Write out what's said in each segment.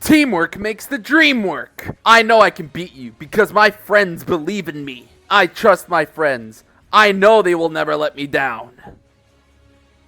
Teamwork makes the dream work. I know I can beat you because my friends believe in me. I trust my friends. I know they will never let me down.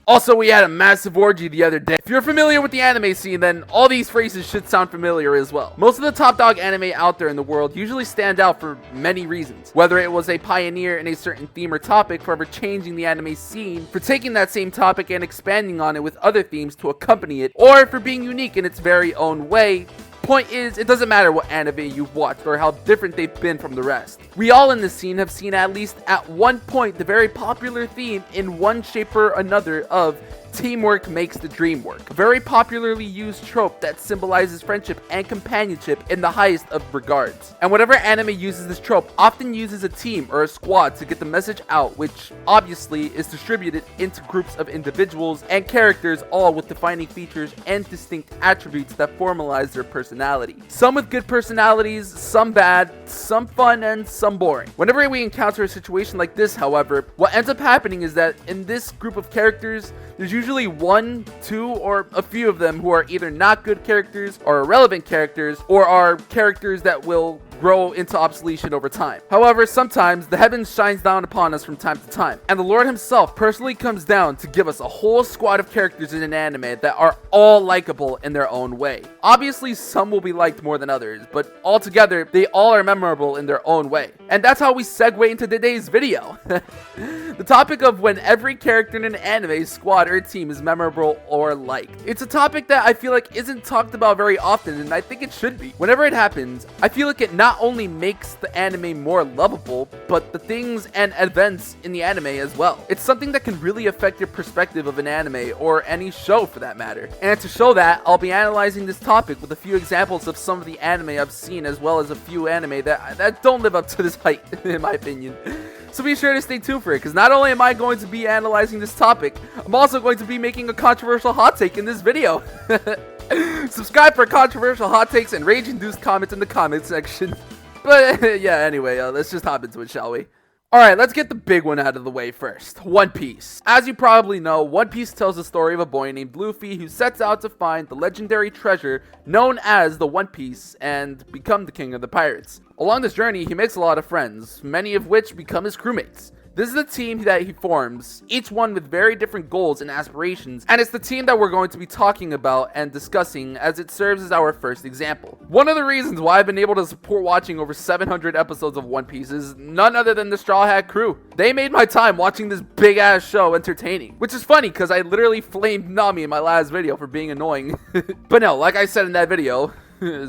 Also, we had a massive orgy the other day. If you're familiar with the anime scene, then all these phrases should sound familiar as well. Most of the top dog anime out there in the world usually stand out for many reasons. Whether it was a pioneer in a certain theme or topic, for ever changing the anime scene, for taking that same topic and expanding on it with other themes to accompany it, or for being unique in its very own way. Point is, it doesn't matter what anime you've watched or how different they've been from the rest. We all in this scene have seen at least at one point the very popular theme in one shape or another of teamwork makes the dream work. A very popularly used trope that symbolizes friendship and companionship in the highest of regards. And whatever anime uses this trope often uses a team or a squad to get the message out, which obviously is distributed into groups of individuals and characters, all with defining features and distinct attributes that formalize their personality. Some with good personalities, some bad, some fun, and some boring. Whenever we encounter a situation like this, however, what ends up happening is that in this group of characters, there's usually one, two, or a few of them who are either not good characters or irrelevant characters, or are characters that will grow into obsolescence over time. However, sometimes the heavens shines down upon us from time to time, and the Lord himself personally comes down to give us a whole squad of characters in an anime that are all likable in their own way. Obviously, some will be liked more than others, but altogether, they all are memorable in their own way. And that's how we segue into today's video. The topic of when every character in an anime, squad, or team is memorable or liked. It's a topic that I feel like isn't talked about very often, and I think it should be. Whenever it happens, I feel like it not only makes the anime more lovable, but the things and events in the anime as well. It's something that can really affect your perspective of an anime, or any show for that matter. And to show that, I'll be analyzing this topic with a few examples of some of the anime I've seen, as well as a few anime that don't live up to this hype, in my opinion. So be sure to stay tuned for it, because not only am I going to be analyzing this topic, I'm also going to be making a controversial hot take in this video. Subscribe for controversial hot takes and rage-induced comments in the comment section. But yeah, anyway, let's just hop into it, shall we? Alright, let's get the big one out of the way first. One Piece. As you probably know, One Piece tells the story of a boy named Luffy who sets out to find the legendary treasure known as the One Piece and become the king of the pirates. Along this journey, he makes a lot of friends, many of which become his crewmates. This is the team that he forms, each one with very different goals and aspirations, and it's the team that we're going to be talking about and discussing, as it serves as our first example. One of the reasons why I've been able to support watching over 700 episodes of One Piece is none other than the Straw Hat crew. They made my time watching this big ass show entertaining, which is funny because I literally flamed Nami in my last video for being annoying. But no, like I said in that video,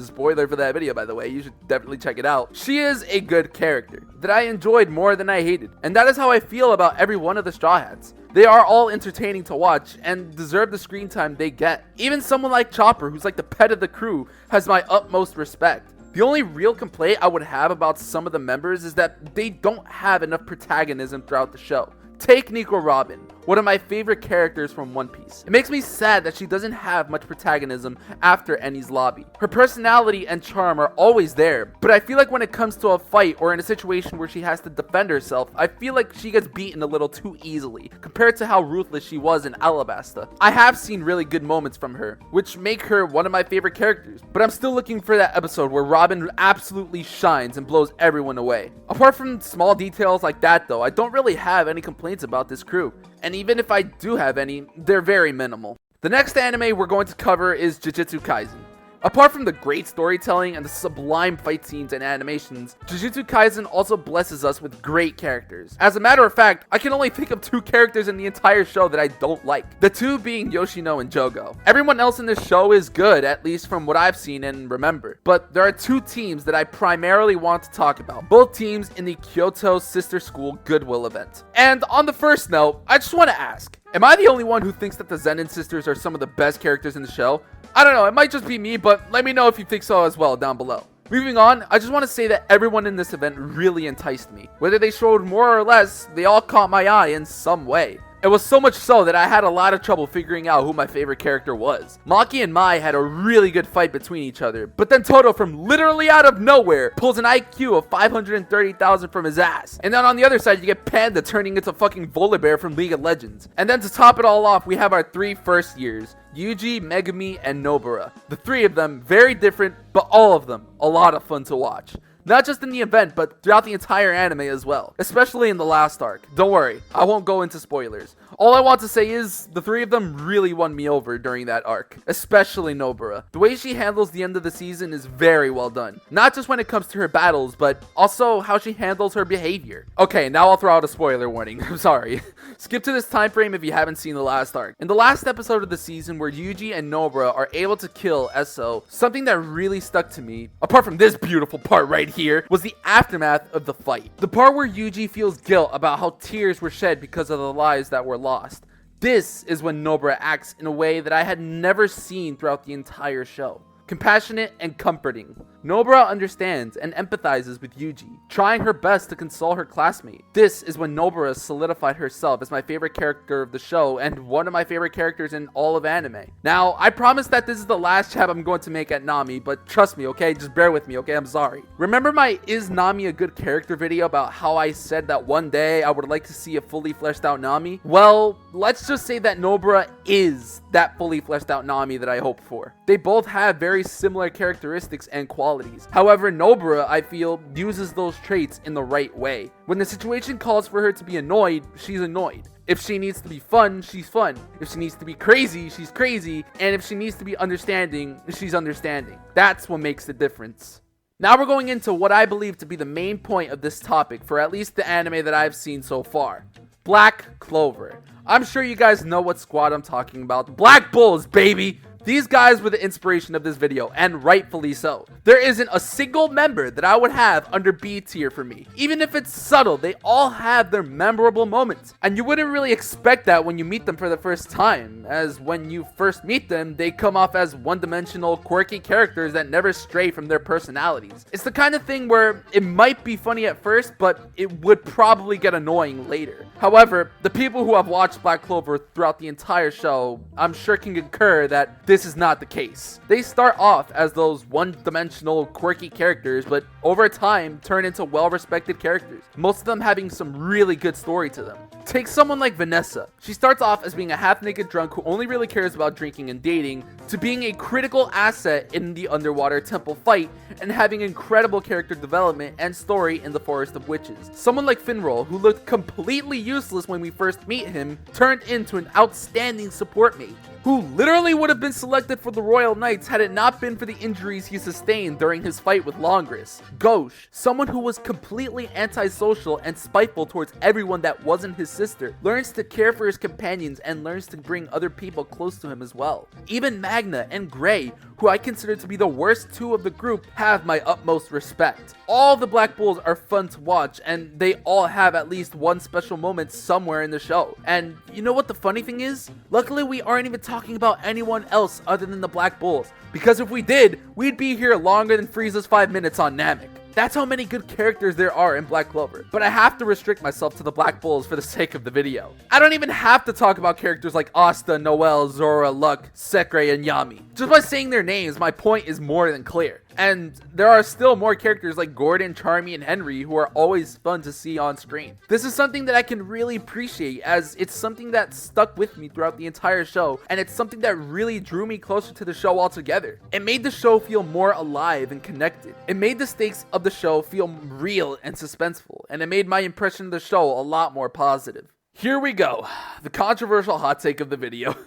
spoiler for that video, by the way, you should definitely check it out. She is a good character that I enjoyed more than I hated, and that is how I feel about every one of the Straw Hats. They are all entertaining to watch and deserve the screen time they get. Even someone like Chopper, who's like the pet of the crew, has my utmost respect. The only real complaint I would have about some of the members is that they don't have enough protagonism throughout the show. Take Nico Robin, one of my favorite characters from One Piece. It makes me sad that she doesn't have much protagonism after Enies Lobby. Her personality and charm are always there, but I feel like when it comes to a fight or in a situation where she has to defend herself, I feel like she gets beaten a little too easily compared to how ruthless she was in Alabasta. I have seen really good moments from her, which make her one of my favorite characters, but I'm still looking for that episode where Robin absolutely shines and blows everyone away. Apart from small details like that though, I don't really have any complaints about this crew, and even if I do have any, they're very minimal. The next anime we're going to cover is Jujutsu Kaisen. Apart from the great storytelling and the sublime fight scenes and animations, Jujutsu Kaisen also blesses us with great characters. As a matter of fact, I can only think of two characters in the entire show that I don't like. The two being Yoshino and Jogo. Everyone else in this show is good, at least from what I've seen and remember. But there are two teams that I primarily want to talk about. Both teams in the Kyoto Sister School Goodwill event. And on the first note, I just want to ask, am I the only one who thinks that the Zenin sisters are some of the best characters in the show? I don't know, it might just be me, but let me know if you think so as well down below. Moving on, I just want to say that everyone in this event really enticed me. Whether they showed more or less, they all caught my eye in some way. It was so much so that I had a lot of trouble figuring out who my favorite character was. Maki and Mai had a really good fight between each other, but then Todo from literally out of nowhere pulls an IQ of 530,000 from his ass. And then on the other side, you get Panda turning into fucking Volibear from League of Legends. And then to top it all off, we have our 3 first years. Yuji, Megumi, and Nobara. The 3 of them, very different, but all of them, a lot of fun to watch. Not just in the event, but throughout the entire anime as well. Especially in the last arc. Don't worry, I won't go into spoilers. All I want to say is, the 3 of them really won me over during that arc. Especially Nobara. The way she handles the end of the season is very well done. Not just when it comes to her battles, but also how she handles her behavior. Okay, now I'll throw out a spoiler warning. I'm sorry. Skip to this time frame if you haven't seen the last arc. In the last episode of the season where Yuji and Nobara are able to kill Eso, something that really stuck to me, apart from this beautiful part right here, was the aftermath of the fight. The part where Yuji feels guilt about how tears were shed because of the lives that were lost. This is when Nobara acts in a way that I had never seen throughout the entire show. Compassionate and comforting. Nobara understands and empathizes with Yuji, trying her best to console her classmate. This is when Nobara solidified herself as my favorite character of the show and one of my favorite characters in all of anime. Now, I promise that this is the last chap I'm going to make at Nami, but trust me, okay? Just bear with me, okay? I'm sorry. Remember my Is Nami a Good Character video about how I said that one day I would like to see a fully fleshed out Nami? Well, let's just say that Nobara is that fully fleshed out Nami that I hoped for. They both have very similar characteristics and qualities. However, Nobara, I feel, uses those traits in the right way. When the situation calls for her to be annoyed, she's annoyed. If she needs to be fun, she's fun. If she needs to be crazy, she's crazy. And if she needs to be understanding, she's understanding. That's what makes the difference. Now we're going into what I believe to be the main point of this topic for at least the anime that I've seen so far. Black Clover. I'm sure you guys know what squad I'm talking about. Black Bulls, baby! These guys were the inspiration of this video, and rightfully so. There isn't a single member that I would have under B tier for me. Even if it's subtle, they all have their memorable moments. And you wouldn't really expect that when you meet them for the first time, as when you first meet them, they come off as one-dimensional, quirky characters that never stray from their personalities. It's the kind of thing where it might be funny at first, but it would probably get annoying later. However, the people who have watched Black Clover throughout the entire show, I'm sure can concur that this is not the case. They start off as those one-dimensional, quirky characters, but over time turn into well-respected characters, most of them having some really good story to them. Take someone like Vanessa. She starts off as being a half-naked drunk who only really cares about drinking and dating, to being a critical asset in the underwater temple fight, and having incredible character development and story in the Forest of Witches. Someone like Finral, who looked completely useless when we first meet him, turned into an outstanding support mate, who literally would have been selected for the Royal Knights had it not been for the injuries he sustained during his fight with Longris. Gauche, someone who was completely antisocial and spiteful towards everyone that wasn't his sister, learns to care for his companions and learns to bring other people close to him as well. Even Magna and Gray, who I consider to be the worst 2 of the group, have my utmost respect. All the Black Bulls are fun to watch, and they all have at least one special moment somewhere in the show. And you know what the funny thing is? Luckily, we aren't even talking about anyone else other than the Black Bulls, because if we did, we'd be here longer than Frieza's 5 minutes on Namek. That's how many good characters there are in Black Clover, but I have to restrict myself to the Black Bulls for the sake of the video. I don't even have to talk about characters like Asta, Noelle, Zora, Luck, Sekre, and Yami. Just by saying their names, my point is more than clear. And there are still more characters like Gordon, Charmy, and Henry who are always fun to see on screen. This is something that I can really appreciate, as it's something that stuck with me throughout the entire show, and it's something that really drew me closer to the show altogether. It made the show feel more alive and connected. It made the stakes of the show feel real and suspenseful, and it made my impression of the show a lot more positive. Here we go, the controversial hot take of the video.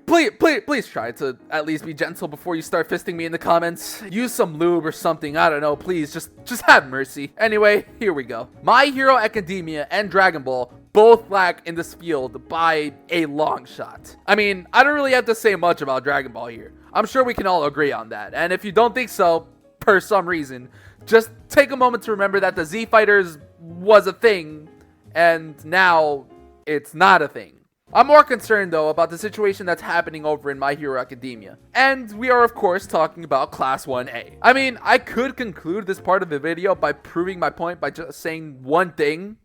Please try to at least be gentle before you start fisting me in the comments. Use some lube or something, I don't know, please, just have mercy. Anyway, here we go. My Hero Academia and Dragon Ball both lack in this field by a long shot. I mean, I don't really have to say much about Dragon Ball here. I'm sure we can all agree on that, and if you don't think so, for some reason, just take a moment to remember that the Z Fighters was a thing, and now it's not a thing. I'm more concerned though about the situation that's happening over in My Hero Academia. And we are of course talking about Class 1A. I mean, I could conclude this part of the video by proving my point by just saying one thing,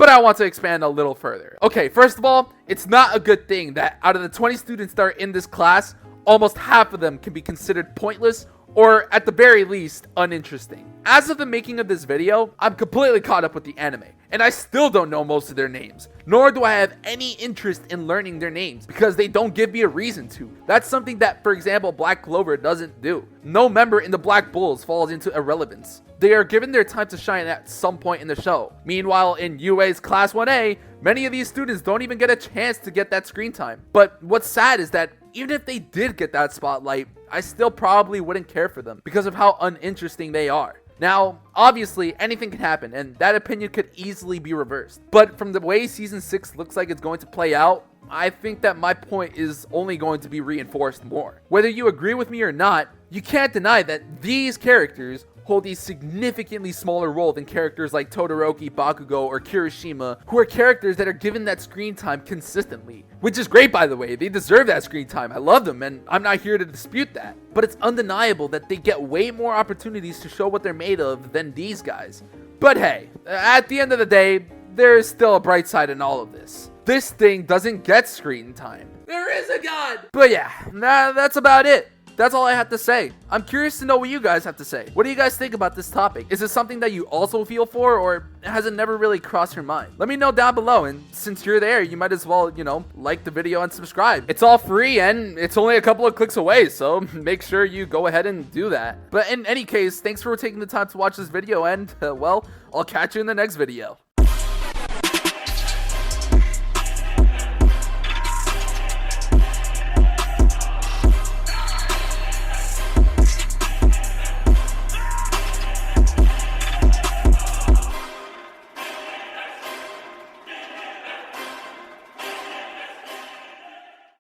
But I want to expand a little further. Okay, first of all, it's not a good thing that out of the 20 students that are in this class, almost half of them can be considered pointless or at the very least uninteresting. As of the making of this video, I'm completely caught up with the anime, and I still don't know most of their names, nor do I have any interest in learning their names because they don't give me a reason to. That's something that, for example, Black Clover doesn't do. No member in the Black Bulls falls into irrelevance. They are given their time to shine at some point in the show. Meanwhile, in UA's Class 1A, many of these students don't even get a chance to get that screen time. But what's sad is that even if they did get that spotlight, I still probably wouldn't care for them because of how uninteresting they are. Now, obviously, anything can happen, and that opinion could easily be reversed. But from the way Season 6 looks like it's going to play out, I think that my point is only going to be reinforced more. Whether you agree with me or not, you can't deny that these characters hold a significantly smaller role than characters like Todoroki, Bakugo, or Kirishima, who are characters that are given that screen time consistently. Which is great, by the way. They deserve that screen time. I love them, and I'm not here to dispute that. But it's undeniable that they get way more opportunities to show what they're made of than these guys. But hey, at the end of the day, there is still a bright side in all of this. This thing doesn't get screen time. There is a god! But yeah, that's about it. That's all I have to say. I'm curious to know what you guys have to say. What do you guys think about this topic? Is it something that you also feel for, or has it never really crossed your mind? Let me know down below, and since you're there, you might as well, like the video and subscribe. It's all free, and it's only a couple of clicks away, so make sure you go ahead and do that. But in any case, thanks for taking the time to watch this video, and, well, I'll catch you in the next video.